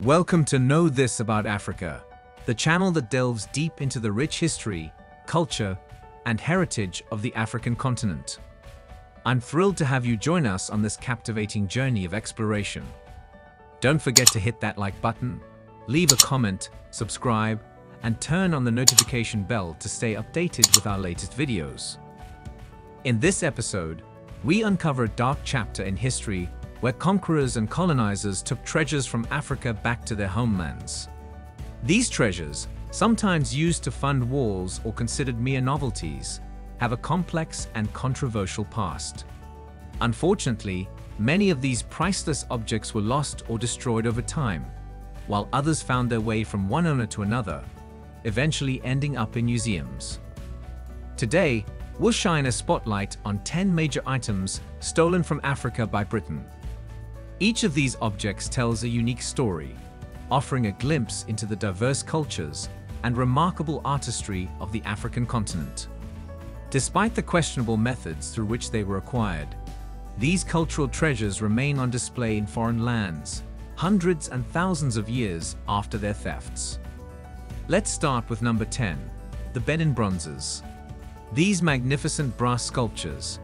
Welcome to Know This About Africa, the channel that delves deep into the rich history, culture, and heritage of the African continent. I'm thrilled to have you join us on this captivating journey of exploration. Don't forget to hit that like button, leave a comment, subscribe, and turn on the notification bell to stay updated with our latest videos. In this episode, we uncover a dark chapter in history where conquerors and colonizers took treasures from Africa back to their homelands. These treasures, sometimes used to fund wars or considered mere novelties, have a complex and controversial past. Unfortunately, many of these priceless objects were lost or destroyed over time, while others found their way from one owner to another, eventually ending up in museums. Today, we'll shine a spotlight on 10 major items stolen from Africa by Britain. Each of these objects tells a unique story, offering a glimpse into the diverse cultures and remarkable artistry of the African continent. Despite the questionable methods through which they were acquired, these cultural treasures remain on display in foreign lands, hundreds and thousands of years after their thefts. Let's start with number 10, the Benin bronzes. These magnificent brass sculptures,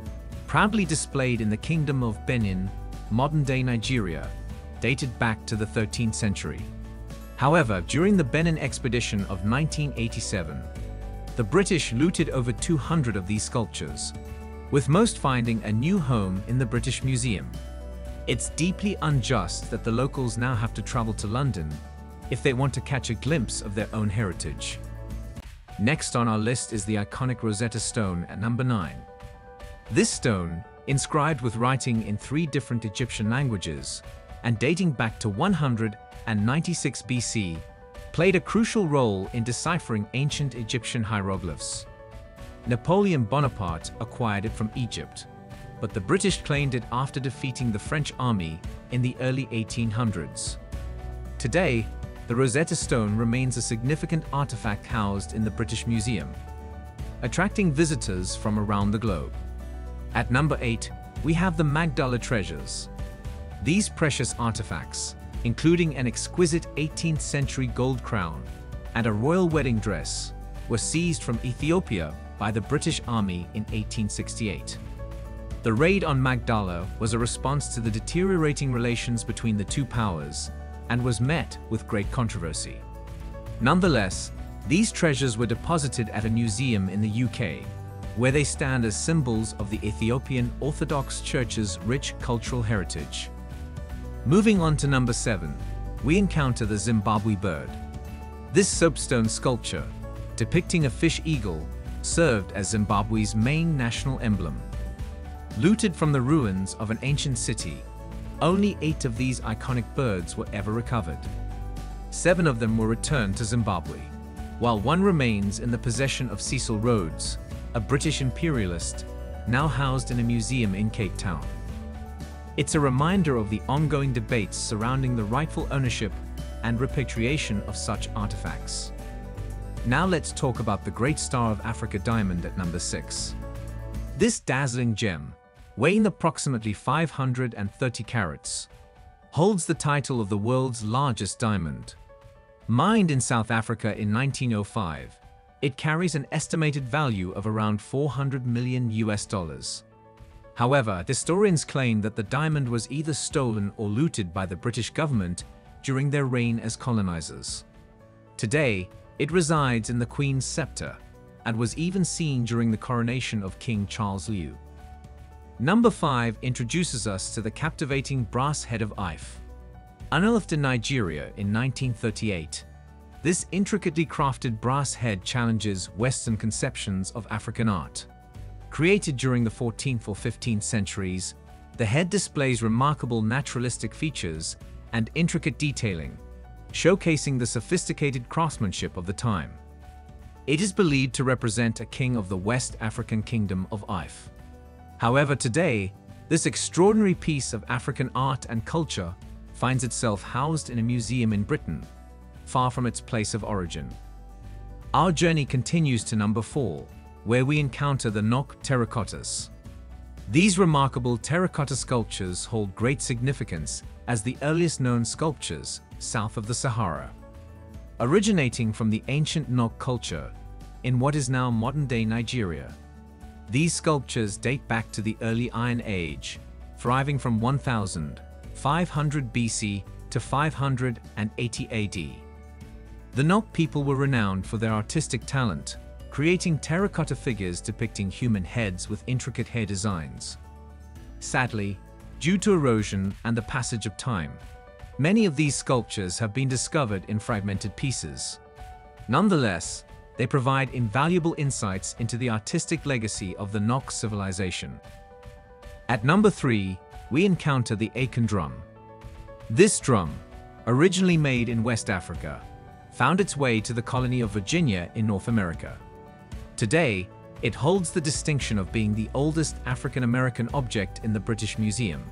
proudly displayed in the Kingdom of Benin, modern-day Nigeria, dated back to the 13th century. However, during the Benin expedition of 1987, the British looted over 200 of these sculptures, with most finding a new home in the British Museum. It's deeply unjust that the locals now have to travel to London if they want to catch a glimpse of their own heritage. Next on our list is the iconic Rosetta Stone at number 9. This stone, inscribed with writing in 3 different Egyptian languages and dating back to 196 BC, played a crucial role in deciphering ancient Egyptian hieroglyphs. Napoleon Bonaparte acquired it from Egypt, but the British claimed it after defeating the French army in the early 1800s. Today, the Rosetta Stone remains a significant artifact housed in the British Museum, attracting visitors from around the globe. At number 8, we have the Magdala treasures. These precious artifacts, including an exquisite 18th century gold crown and a royal wedding dress, were seized from Ethiopia by the British Army in 1868. The raid on Magdala was a response to the deteriorating relations between the two powers and was met with great controversy. Nonetheless, these treasures were deposited at a museum in the UK, where they stand as symbols of the Ethiopian Orthodox Church's rich cultural heritage. Moving on to number 7, we encounter the Zimbabwe Bird. This soapstone sculpture, depicting a fish eagle, served as Zimbabwe's main national emblem. Looted from the ruins of an ancient city, only 8 of these iconic birds were ever recovered. 7 of them were returned to Zimbabwe, while 1 remains in the possession of Cecil Rhodes, a British imperialist, now housed in a museum in Cape Town. It's a reminder of the ongoing debates surrounding the rightful ownership and repatriation of such artifacts. Now let's talk about the Great Star of Africa diamond at number 6. This dazzling gem, weighing approximately 530 carats, holds the title of the world's largest diamond. Mined in South Africa in 1905, it carries an estimated value of around $400 million. However, historians claim that the diamond was either stolen or looted by the British government during their reign as colonizers. Today, it resides in the Queen's scepter and was even seen during the coronation of King Charles Liu. Number 5 introduces us to the captivating Brass Head of Ife. Unearthed in Nigeria in 1938, this intricately crafted brass head challenges Western conceptions of African art. Created during the 14th or 15th centuries, the head displays remarkable naturalistic features and intricate detailing, showcasing the sophisticated craftsmanship of the time. It is believed to represent a king of the West African Kingdom of Ife. However, today, this extraordinary piece of African art and culture finds itself housed in a museum in Britain, far from its place of origin. Our journey continues to number 4, where we encounter the Terracottas. These remarkable terracotta sculptures hold great significance as the earliest known sculptures south of the Sahara. Originating from the ancient Nok culture in what is now modern-day Nigeria, these sculptures date back to the early Iron Age, thriving from 1500 BC to 580 AD. The Nok people were renowned for their artistic talent, creating terracotta figures depicting human heads with intricate hair designs. Sadly, due to erosion and the passage of time, many of these sculptures have been discovered in fragmented pieces. Nonetheless, they provide invaluable insights into the artistic legacy of the Nok civilization. At number 3, we encounter the Aiken Drum. This drum, originally made in West Africa, found its way to the colony of Virginia in North America. Today, it holds the distinction of being the oldest African-American object in the British Museum,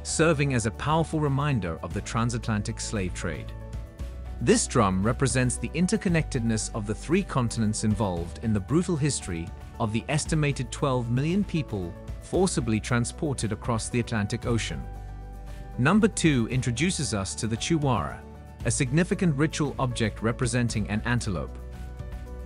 serving as a powerful reminder of the transatlantic slave trade. This drum represents the interconnectedness of the 3 continents involved in the brutal history of the estimated 12 million people forcibly transported across the Atlantic Ocean. Number 2 introduces us to the Chiwara, a significant ritual object representing an antelope.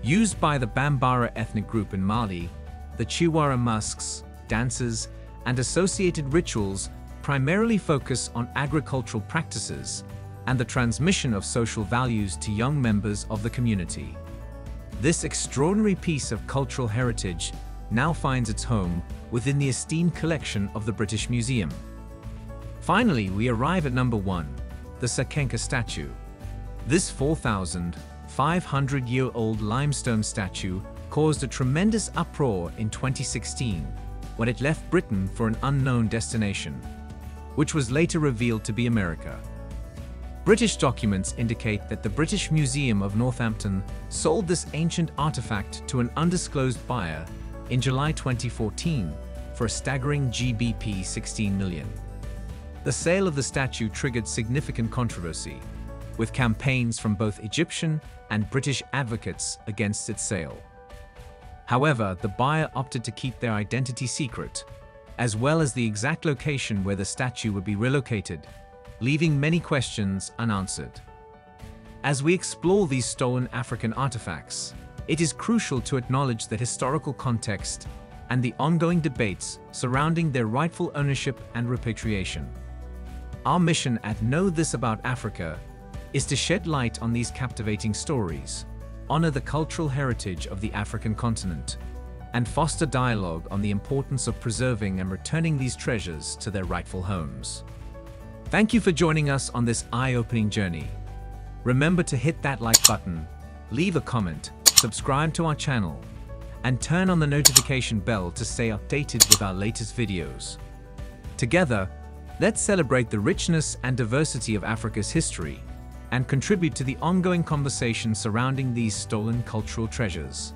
Used by the Bambara ethnic group in Mali, the Chiwara masks, dances, and associated rituals primarily focus on agricultural practices and the transmission of social values to young members of the community. This extraordinary piece of cultural heritage now finds its home within the esteemed collection of the British Museum. Finally, we arrive at number 1, the Sakenka Statue. This 4,500-year-old limestone statue caused a tremendous uproar in 2016 when it left Britain for an unknown destination, which was later revealed to be America. British documents indicate that the British Museum of Northampton sold this ancient artifact to an undisclosed buyer in July 2014 for a staggering GBP 16 million. The sale of the statue triggered significant controversy, with campaigns from both Egyptian and British advocates against its sale. However, the buyer opted to keep their identity secret, as well as the exact location where the statue would be relocated, leaving many questions unanswered. As we explore these stolen African artifacts, it is crucial to acknowledge the historical context and the ongoing debates surrounding their rightful ownership and repatriation. Our mission at Know This About Africa is to shed light on these captivating stories, honor the cultural heritage of the African continent, and foster dialogue on the importance of preserving and returning these treasures to their rightful homes. Thank you for joining us on this eye-opening journey. Remember to hit that like button, leave a comment, subscribe to our channel, and turn on the notification bell to stay updated with our latest videos. Together, let's celebrate the richness and diversity of Africa's history and contribute to the ongoing conversation surrounding these stolen cultural treasures.